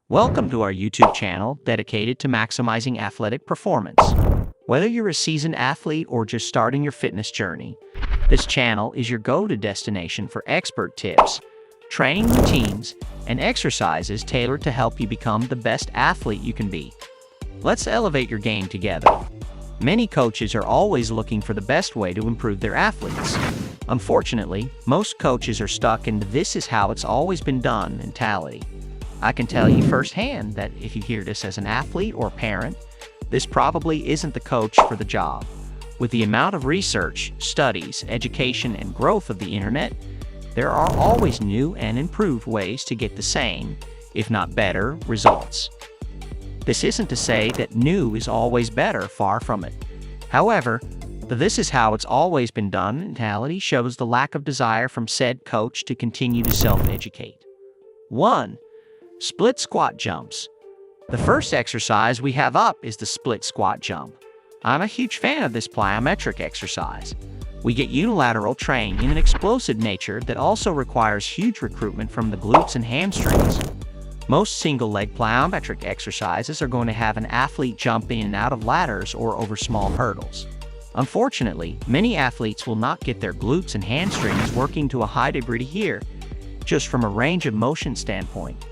Welcome to our YouTube channel dedicated to maximizing athletic performance. Whether you're a seasoned athlete or just starting your fitness journey, this channel is your go-to destination for expert tips, training routines, and exercises tailored to help you become the best athlete you can be. Let's elevate your game together. Many coaches are always looking for the best way to improve their athletes. Unfortunately, most coaches are stuck in the "this is how it's always been done" mentality. I can tell you firsthand that if you hear this as an athlete or parent, this probably isn't the coach for the job. With the amount of research, studies, education, and growth of the internet, there are always new and improved ways to get the same, if not better, results. This isn't to say that new is always better, far from it. However, the "this is how it's always been done" mentality shows the lack of desire from said coach to continue to self-educate. 1. Split squat jumps. The first exercise we have up is the split squat jump. I'm a huge fan of this plyometric exercise. We get unilateral training in an explosive nature that also requires huge recruitment from the glutes and hamstrings. Most single-leg plyometric exercises are going to have an athlete jump in and out of ladders or over small hurdles. Unfortunately, many athletes will not get their glutes and hamstrings working to a high degree here, just from a range of motion standpoint.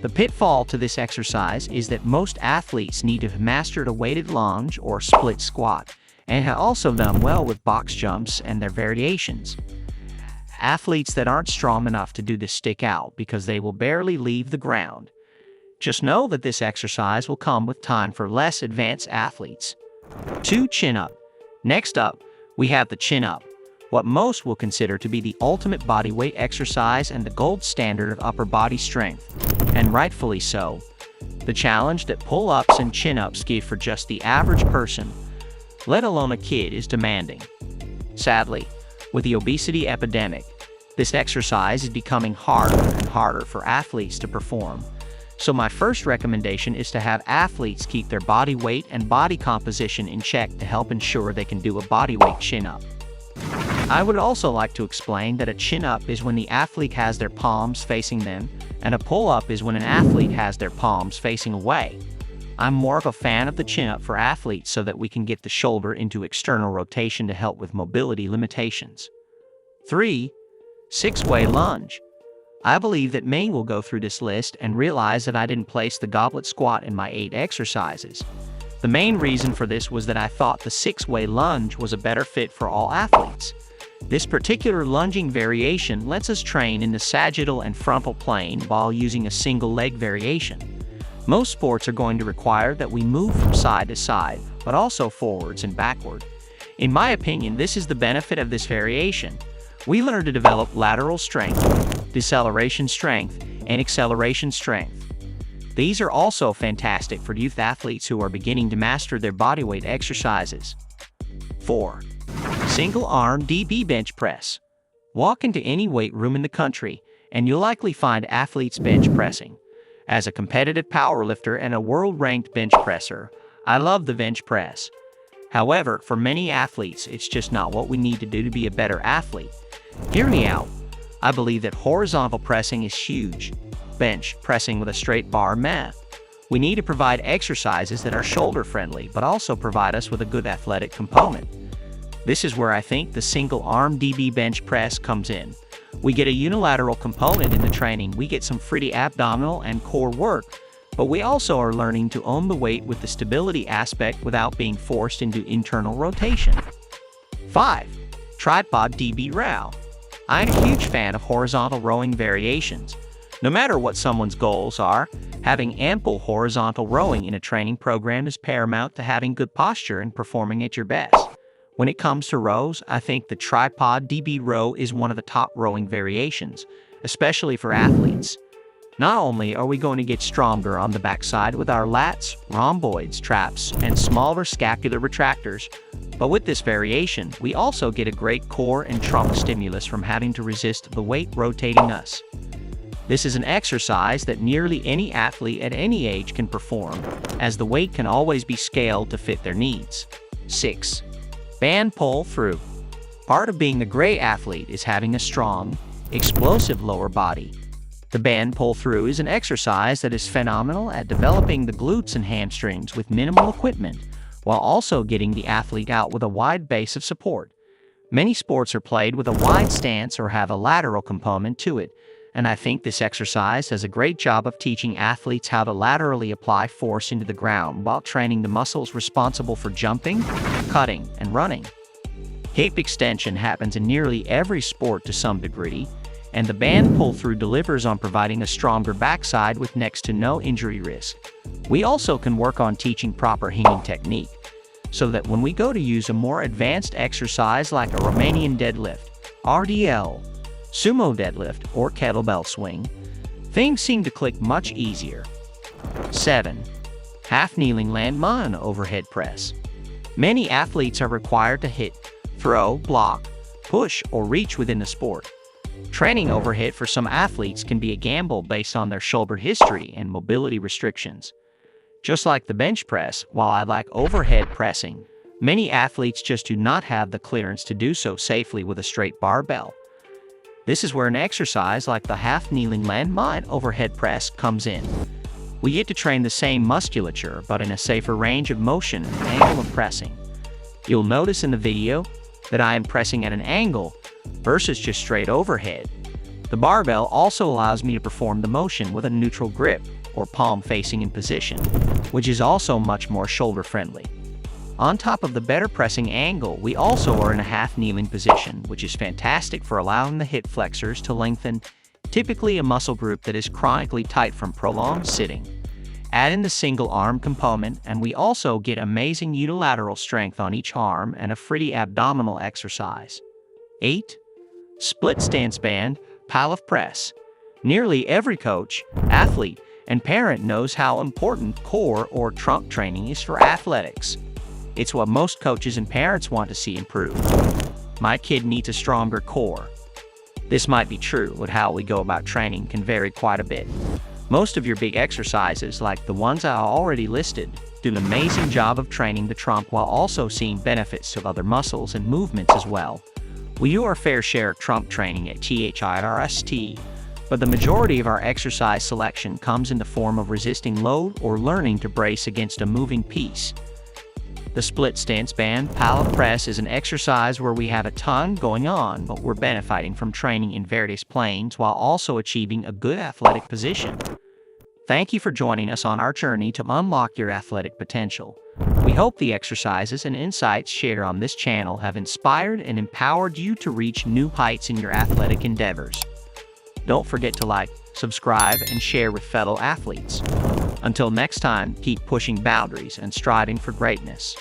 The pitfall to this exercise is that most athletes need to have mastered a weighted lunge or split squat, and have also done well with box jumps and their variations. Athletes that aren't strong enough to do this stick out because they will barely leave the ground. Just know that this exercise will come with time for less advanced athletes. 2. Chin up. Next up, we have the chin up, what most will consider to be the ultimate bodyweight exercise and the gold standard of upper body strength, and rightfully so. The challenge that pull-ups and chin-ups give for just the average person, let alone a kid, is demanding. Sadly, with the obesity epidemic, this exercise is becoming harder and harder for athletes to perform. So my first recommendation is to have athletes keep their body weight and body composition in check to help ensure they can do a bodyweight chin-up. I would also like to explain that a chin-up is when the athlete has their palms facing them, and a pull-up is when an athlete has their palms facing away. I'm more of a fan of the chin-up for athletes so that we can get the shoulder into external rotation to help with mobility limitations. 3. Six-way lunge. I believe that many will go through this list and realize that I didn't place the goblet squat in my 8 exercises. The main reason for this was that I thought the six-way lunge was a better fit for all athletes. This particular lunging variation lets us train in the sagittal and frontal plane while using a single leg variation. Most sports are going to require that we move from side to side, but also forwards and backward. In my opinion, this is the benefit of this variation. We learn to develop lateral strength, deceleration strength, and acceleration strength. These are also fantastic for youth athletes who are beginning to master their bodyweight exercises. 4. Single arm DB bench press. Walk into any weight room in the country, and you'll likely find athletes bench pressing. As a competitive powerlifter and a world-ranked bench presser, I love the bench press. However, for many athletes, it's just not what we need to do to be a better athlete. Hear me out. I believe that horizontal pressing is huge. Bench pressing with a straight bar math. We need to provide exercises that are shoulder-friendly, but also provide us with a good athletic component. This is where I think the single-arm DB bench press comes in. We get a unilateral component in the training, we get some pretty abdominal and core work, but we also are learning to own the weight with the stability aspect without being forced into internal rotation. 5. Tripod DB row. I'm a huge fan of horizontal rowing variations. No matter what someone's goals are, having ample horizontal rowing in a training program is paramount to having good posture and performing at your best. When it comes to rows, I think the tripod DB row is one of the top rowing variations, especially for athletes. Not only are we going to get stronger on the backside with our lats, rhomboids, traps, and smaller scapular retractors, but with this variation, we also get a great core and trauma stimulus from having to resist the weight rotating us. This is an exercise that nearly any athlete at any age can perform, as the weight can always be scaled to fit their needs. 6. Band pull through. Part of being a great athlete is having a strong, explosive lower body. The band pull-through is an exercise that is phenomenal at developing the glutes and hamstrings with minimal equipment, while also getting the athlete out with a wide base of support. Many sports are played with a wide stance or have a lateral component to it, and I think this exercise does a great job of teaching athletes how to laterally apply force into the ground while training the muscles responsible for jumping, cutting, and running. Hip extension happens in nearly every sport to some degree, and the band pull-through delivers on providing a stronger backside with next to no injury risk. We also can work on teaching proper hinging technique, so that when we go to use a more advanced exercise like a Romanian deadlift, RDL, sumo deadlift, or kettlebell swing, things seem to click much easier. 7. Half-kneeling landmine overhead press. Many athletes are required to hit, throw, block, push, or reach within the sport. Training overhead for some athletes can be a gamble based on their shoulder history and mobility restrictions. Just like the bench press, while I like overhead pressing, many athletes just do not have the clearance to do so safely with a straight barbell. This is where an exercise like the half-kneeling landmine overhead press comes in. We get to train the same musculature, but in a safer range of motion and angle of pressing. You'll notice in the video that I am pressing at an angle versus just straight overhead. The barbell also allows me to perform the motion with a neutral grip or palm facing in position, which is also much more shoulder friendly. On top of the better pressing angle, we also are in a half-kneeling position, which is fantastic for allowing the hip flexors to lengthen, typically a muscle group that is chronically tight from prolonged sitting. Add in the single arm component, and we also get amazing unilateral strength on each arm and a pretty abdominal exercise. 8. Split stance band plyometrics press. Nearly every coach, athlete, and parent knows how important core or trunk training is for athletics. It's what most coaches and parents want to see improve. My kid needs a stronger core. This might be true, but how we go about training can vary quite a bit. Most of your big exercises, like the ones I already listed, do an amazing job of training the trunk while also seeing benefits to other muscles and movements as well. We do our fair share of trunk training at AGy&x, but the majority of our exercise selection comes in the form of resisting load or learning to brace against a moving piece. The split stance band plyometrics press is an exercise where we have a ton going on, but we're benefiting from training in various planes while also achieving a good athletic position. Thank you for joining us on our journey to unlock your athletic potential. We hope the exercises and insights shared on this channel have inspired and empowered you to reach new heights in your athletic endeavors. Don't forget to like, subscribe, and share with fellow athletes. Until next time, keep pushing boundaries and striving for greatness.